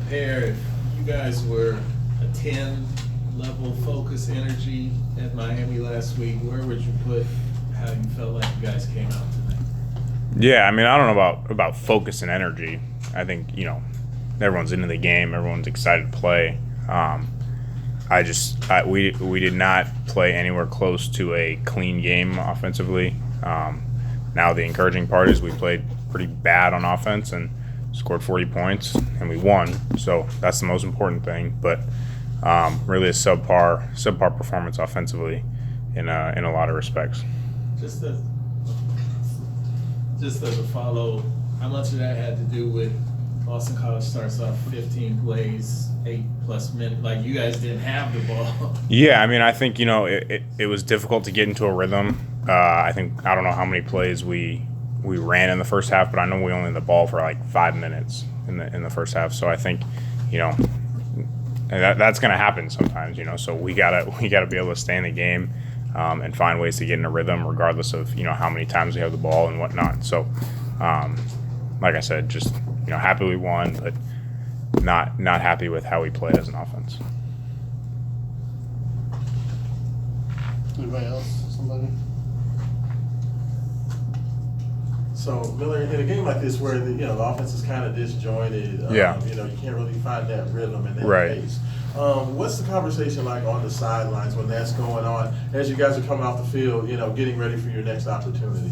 compare, if you guys were a 10 level focus energy at Miami last week, where would you put how you felt like you guys came out tonight? Yeah, I mean, I don't know about focus and energy. I think, everyone's into the game. Everyone's excited to play. We did not play anywhere close to a clean game offensively. Now the encouraging part is we played pretty bad on offense and scored 40 points and we won. So that's the most important thing. But really a subpar performance offensively in a lot of respects. Just as a follow, how much of that had to do with Boston College starts off 15 plays, 8+ minutes? Like, you guys didn't have the ball. Yeah, I mean, I think, it was difficult to get into a rhythm. I don't know how many plays we ran in the first half, but I know we only had the ball for like 5 minutes in the first half. So I think, that's going to happen sometimes, so we gotta be able to stay in the game and find ways to get in a rhythm regardless of, how many times we have the ball and whatnot. So, like I said, just, happy we won, but not happy with how we played as an offense. Anybody else? Somebody? So, Miller, in a game like this where the offense is kind of disjointed, you can't really find that rhythm and that pace. What's the conversation like on the sidelines when that's going on as you guys are coming off the field, getting ready for your next opportunity?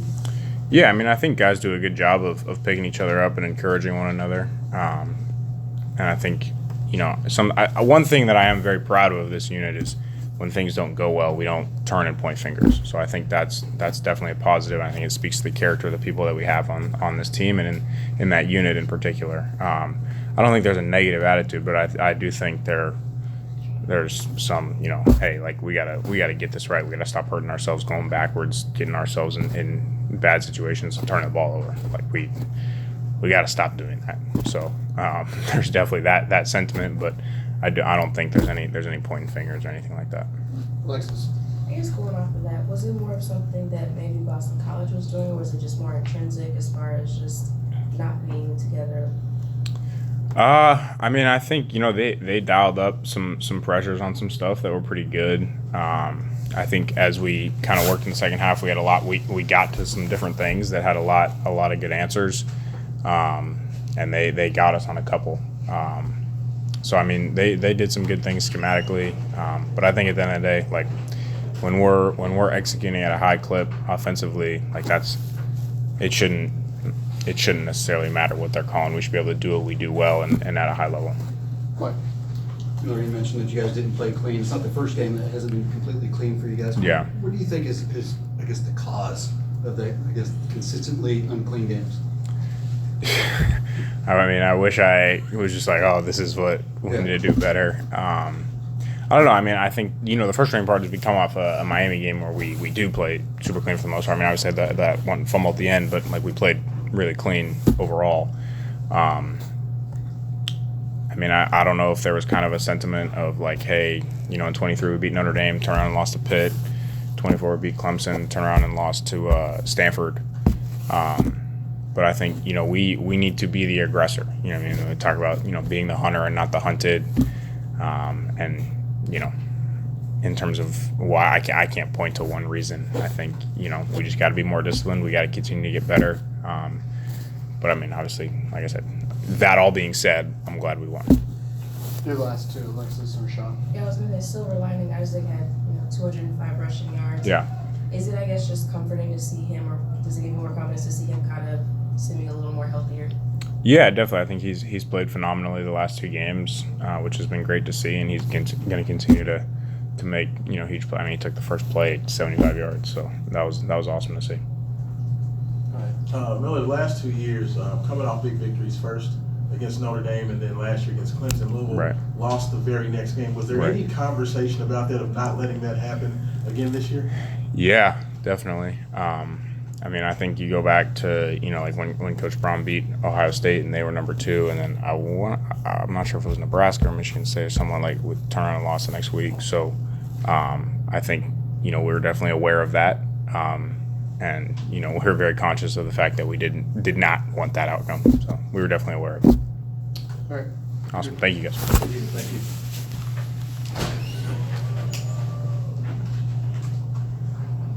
Yeah, I mean, I think guys do a good job of picking each other up and encouraging one another. And I think, one thing that I am very proud of this unit is when things don't go well, we don't turn and point fingers. So I think that's definitely a positive. I think it speaks to the character of the people that we have on this team and in that unit in particular. I don't think there's a negative attitude, but I do think there's some, hey, like we gotta get this right. We gotta stop hurting ourselves, going backwards, getting ourselves in bad situations and turning the ball over. Like we gotta stop doing that. So there's definitely that sentiment, but I don't think there's any pointing fingers or anything like that. Alexis? I guess going off of that, was it more of something that maybe Boston College was doing, or was it just more intrinsic as far as just not being together? I mean, I think, they dialed up some pressures on some stuff that were pretty good. I think as we kind of worked in the second half, we had a lot. We got to some different things that had a lot of good answers, and they got us on a couple. So I mean, they did some good things schematically, but I think at the end of the day, like when we're executing at a high clip offensively, like it shouldn't necessarily matter what they're calling. We should be able to do what we do well and at a high level. What? You already mentioned that you guys didn't play clean. It's not the first game that hasn't been completely clean for you guys. Yeah. What do you think is I guess, the cause of the, consistently unclean games? I mean, I wish I was just like, oh, this is what we need to do better. I don't know. I mean, I think, the frustrating part is we come off a Miami game where we do play super clean for the most part. I mean, obviously that one fumble at the end, but like we played really clean overall. I mean, I don't know if there was kind of a sentiment of like, hey, in 23 we beat Notre Dame, turn around and lost to Pitt. 24 we beat Clemson, turn around and lost to Stanford. But I think, we need to be the aggressor. We talk about, being the hunter and not the hunted. And, in terms of why I can't point to one reason. I think, we just got to be more disciplined. We got to continue to get better. But I mean, obviously, like I said, that all being said, I'm glad we won. Your last two, Alexis or Sean? Yeah, I was going to say, silver lining, Isaac had 205 rushing yards. Yeah. Is it, I guess, just comforting to see him, or does it give me more confidence to see him kind of seeming a little more healthier? Yeah, definitely. I think he's played phenomenally the last two games, which has been great to see, and he's going to continue to make huge play. I mean, he took the first play 75 yards, so that was awesome to see. Miller, the last 2 years, coming off big victories, first against Notre Dame and then last year against Clemson, Louisville lost the very next game. Was there any conversation about that, of not letting that happen again this year? Yeah, definitely. I mean, I think you go back to, like when Coach Braun beat Ohio State and they were number 2, and then I'm not sure if it was Nebraska or Michigan State or someone like would turn around and lost the next week. So I think, we were definitely aware of that. And, we're very conscious of the fact that we did not want that outcome. So we were definitely aware of it. All right. Awesome. Thank you guys. Thank you.